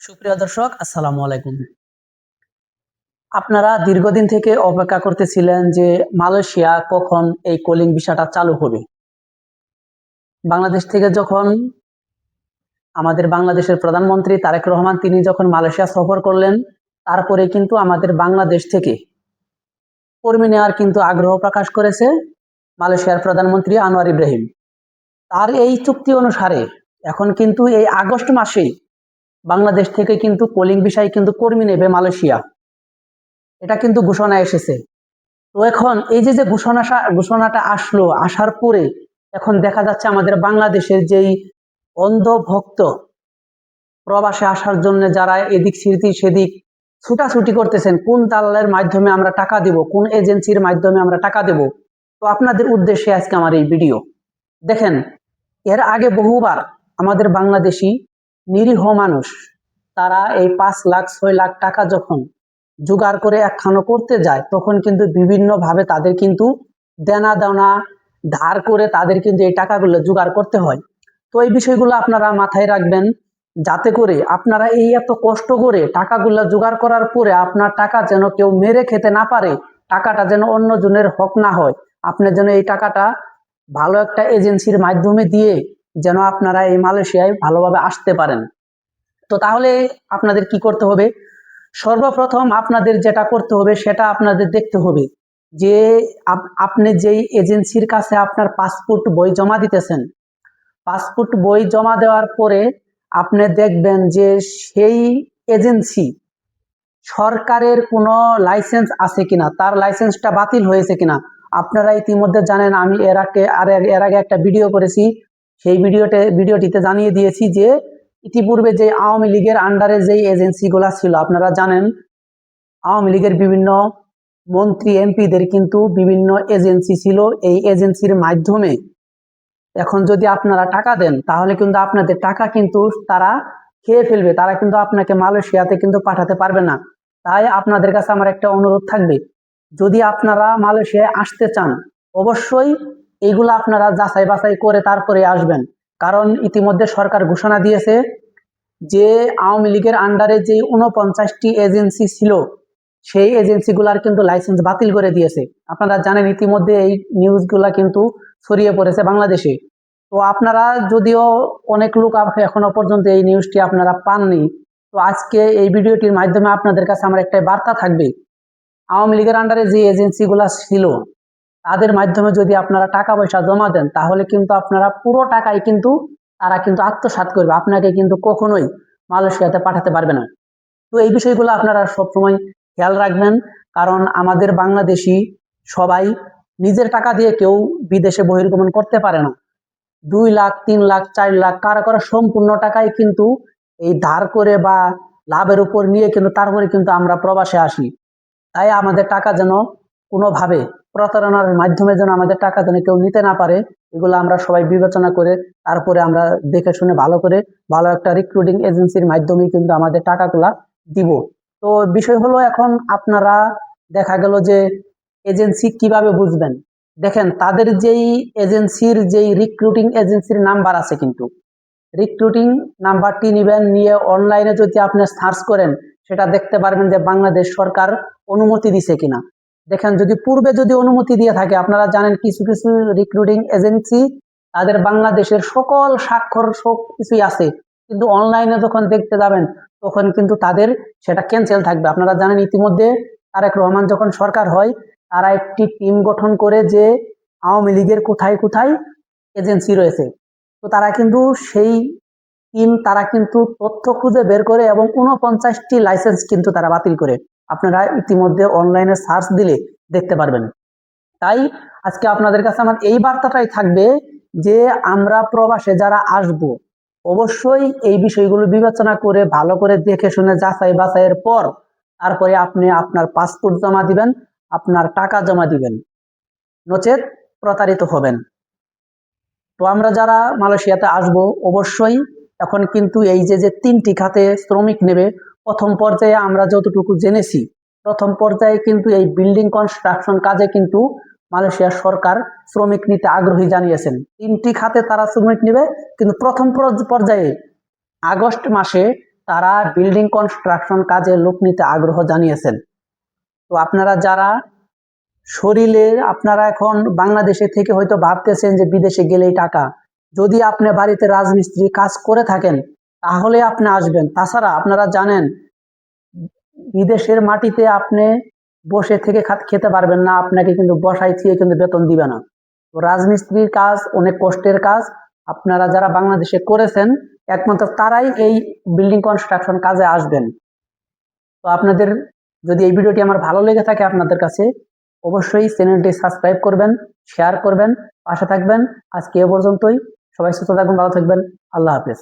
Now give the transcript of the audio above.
সুপ্রিয় দর্শক, আসসালামু আলাইকুম। আপনারা দীর্ঘদিন থেকে অপেক্ষা করতেছিলেন যে মালয়েশিয়া কখন এই কলিং ভিসাটা চালু হবে। বাংলাদেশ থেকে যখন আমাদের বাংলাদেশের প্রধানমন্ত্রী তারেক রহমান তিনি যখন মালয়েশিয়া সফর করলেন, তারপরে কিন্তু আমাদের বাংলাদেশ থেকে কর্মী নেওয়ার কিন্তু আগ্রহ প্রকাশ করেছে মালয়েশিয়ার প্রধানমন্ত্রী আনোয়ার ইব্রাহিম। তার এই চুক্তি অনুসারে এখন কিন্তু এই আগস্ট মাসেই বাংলাদেশ থেকে কিন্তু কলিং ভিসায় কিন্তু কর্মী নেবে মালয়েশিয়া। এটা কিন্তু ঘোষণা এসেছে। তো এখন এই যে ঘোষণাটা আসলো, আসার পরে এখন দেখা যাচ্ছে আমাদের বাংলাদেশের যেই অন্ধ ভক্ত প্রবাসে আসার জন্য যারা এদিক সেদিক ছুটাছুটি করতেছেন, কোন দালালের মাধ্যমে আমরা টাকা দেব, কোন এজেন্সির মাধ্যমে আমরা টাকা দেব। তো আপনাদের উদ্দেশ্যে আজকে আমার এই ভিডিও। দেখেন, এর আগে বহুবার আমাদের বাংলাদেশি নিরীহ মানুষ তারা এই 5 লাখ 6 লাখ টাকা যখন জোগাড় করে একখানো করতে যায়, তখন কিন্তু বিভিন্নভাবে তাদের কিন্তু দেনা দেনা ধার করে তাদের কিন্তু এই টাকাগুলো জোগাড় করতে হয়। তো এই বিষয়গুলো আপনারা মাথায় রাখবেন, যাতে করে আপনারা এই এত কষ্ট করে টাকাগুলো জোগাড় করার পরে আপনার টাকা যেন কেউ মেরে খেতে না পারে, টাকাটা যেন অন্যজনের হক না হয়। আপনি যেন এই টাকাটা ভালো একটা এজেন্সির মাধ্যমে দিয়ে যেন আপনারা এই মালয়েশিয়ায় ভালোভাবে আসতে পারেন। তো তাহলে আপনাদের কি করতে হবে? সর্বপ্রথম আপনাদের যেটা করতে হবে সেটা আপনাদের দেখতে হবে যে আপনি যেই এজেন্সির কাছে আপনার পাসপোর্ট বই জমা দিতেছেন, পাসপোর্ট বই জমা দেওয়ার পরে আপনি দেখবেন যে সেই এজেন্সি সরকারের কোনো লাইসেন্স আছে কিনা, তার লাইসেন্সটা বাতিল হয়েছে কিনা। আপনারা ইতিমধ্যে জানেন, আমি এর আগে একটা ভিডিও করেছি, সেই ভিডিওটিতে জানিয়ে দিয়েছি যে ইতিপূর্বে যে আওয়ামী লীগের আন্ডারে যেই এজেন্সিগুলো ছিল, আপনারা জানেন আওয়ামী লীগের বিভিন্ন মন্ত্রী এমপিদের কিন্তু বিভিন্ন এজেন্সি ছিল। এই এজেন্সির মাধ্যমে এখন যদি আপনারা টাকা দেন, তাহলে কিন্তু আপনাদের টাকা কিন্তু তারা খেয়ে ফেলবে, তারা কিন্তু আপনাকে মালয়েশিয়াতে কিন্তু পাঠাতে পারবে না। তাই আপনাদের কাছে আমার একটা অনুরোধ থাকবে, যদি আপনারা মালয়েশিয়ায় আসতে চান, অবশ্যই এইগুলো আপনারা যাচাই বাছাই করে তারপরে আসবেন। কারণ ইতিমধ্যে সরকার ঘোষণা দিয়েছে যে আওয়ামী লীগের আন্ডারে যে 49টি এজেন্সি ছিল, সেই এজেন্সিগুলার কিন্তু লাইসেন্স বাতিল করে দিয়েছে। আপনারা জানেন, ইতিমধ্যে এই নিউজগুলা কিন্তু ছড়িয়ে পড়েছে বাংলাদেশে। তো আপনারা যদিও অনেক লোক এখনো পর্যন্ত এই নিউজটি আপনারা পাননি, তো আজকে এই ভিডিওটির মাধ্যমে আপনাদের কাছে আমার একটাই বার্তা থাকবে, আওয়ামী লীগের আন্ডারে যে এজেন্সিগুলা ছিল তাদের মাধ্যমে যদি আপনারা টাকা পয়সা জমা দেন, তাহলে কিন্তু আপনারা পুরো টাকাই কিন্তু তারা কিন্তু আত্মসাৎ করবে, আপনাকে কিন্তু কখনোই মালয়েশিয়াতে পাঠাতে পারবে না। তো এই বিষয়গুলো আপনারা সবসময় খেয়াল রাখবেন, কারণ আমাদের বাংলাদেশি সবাই নিজের টাকা দিয়ে কেউ বিদেশে বহির্গমন করতে পারে না। 2 লাখ 3 লাখ 4 লাখ কারা কারা সম্পূর্ণ টাকাই কিন্তু এই ধার করে বা লাভের উপর নিয়ে কিন্তু তারপরে কিন্তু আমরা প্রবাসে আসি। তাই আমাদের টাকা যেন কোনোভাবে প্রতারণার মাধ্যমে যেন আমাদের টাকা যেন কেউ নিতে না পারে, এগুলো আমরা সবাই বিবেচনা করে তারপরে আমরা দেখে শুনে ভালো করে ভালো একটা রিক্রুটিং এজেন্সির মাধ্যমে কিন্তু আমাদের টাকাগুলা দিব। তো বিষয় হলো, এখন আপনারা দেখা গেল যে এজেন্সি কিভাবে বুঝবেন। দেখেন, তাদের যেই এজেন্সির যেই রিক্রুটিং এজেন্সির নাম্বার আছে, কিন্তু রিক্রুটিং নাম্বারটি নিবেন, নিয়ে অনলাইনে যদি আপনি সার্চ করেন, সেটা দেখতে পারবেন যে বাংলাদেশ সরকার অনুমতি দিছে কিনা। দেখেন, যদি পূর্বে যদি অনুমতি দিয়ে থাকে, আপনারা জানেন কিছু কিছু রিক্রুটিং এজেন্সি তাদের বাংলাদেশের সকল স্বাক্ষর সব কিছুই আছে, কিন্তু অনলাইনে যখন দেখতে যাবেন তখন কিন্তু তাদের সেটা ক্যান্সেল থাকবে। আপনারা জানেন, ইতিমধ্যে তারেক রহমান যখন সরকার হয়, তারা একটি টিম গঠন করে যে আওয়ামী লীগের কোথায় কোথায় এজেন্সি রয়েছে, তো তারা কিন্তু সেই তারা কিন্তু তথ্য খুঁজে বের করে এবং 49টি লাইসেন্স কিন্তু তারা বাতিল করে। আপনারা ইতিমধ্যে অনলাইনে সার্চ দিলে দেখতে পারবেন। তাই আজকে আপনাদের কাছে আমার এই বার্তাটাই থাকবে যে আমরা প্রবাসে যারা আসব, অবশ্যই এই বিষয়গুলো বিবেচনা করে ভালো করে দেখে শুনে যাচাই বাছাইয়ের পর তারপরে আপনি আপনার পাসপোর্ট জমা দিবেন, আপনার টাকা জমা দিবেন, নচেত প্রতারিত হবেন। তো আমরা যারা মালয়েশিয়াতে আসব, অবশ্যই এখন কিন্তু এই যে 3টি খাতে শ্রমিক নেবে, প্রথম পর্যায়ে আমরা যতটুকু জেনেছি, প্রথম পর্যায়ে কিন্তু এই বিল্ডিং কনস্ট্রাকশন কাজে কিন্তু মালয়েশিয়ার সরকার শ্রমিক নিতে আগ্রহী জানিয়েছেন। 3টি খাতে তারা শ্রমিক নেবে, কিন্তু প্রথম পর্যায়ে আগস্ট মাসে তারা বিল্ডিং কনস্ট্রাকশন কাজে লোক নিতে আগ্রহ জানিয়েছেন। তো আপনারা যারা আপনারা এখন বাংলাদেশে থেকে হয়তো ভাবতেছেন যে বিদেশে গেলেই টাকা, যদি আপনি বাড়িতে রাজমিস্ত্রি কাজ করে থাকেন তাহলে আপনি আসবেন। তাছাড়া আপনারা জানেন বিদেশের মাটিতে আপনি বসে থেকে খেতে পারবেন না, আপনাকে কিন্তু বসায় থিয়ে কিন্তু বেতন দিবে না। তো রাজমিস্ত্রির কাজ অনেক কষ্টের কাজ। আপনারা যারা বাংলাদেশে করেছেন একমাত্র তারাই এই বিল্ডিং কনস্ট্রাকশন কাজে আসবেন। তো আপনাদের যদি এই ভিডিওটি আমার ভালো লেগে থাকে আপনাদের কাছে, অবশ্যই চ্যানেলটি সাবস্ক্রাইব করবেন, শেয়ার করবেন, পাশে থাকবেন। আজকে এ পর্যন্তই। সবাই সুস্থ থাকবেন, ভালো থাকবেন। আল্লাহ হাফেজ।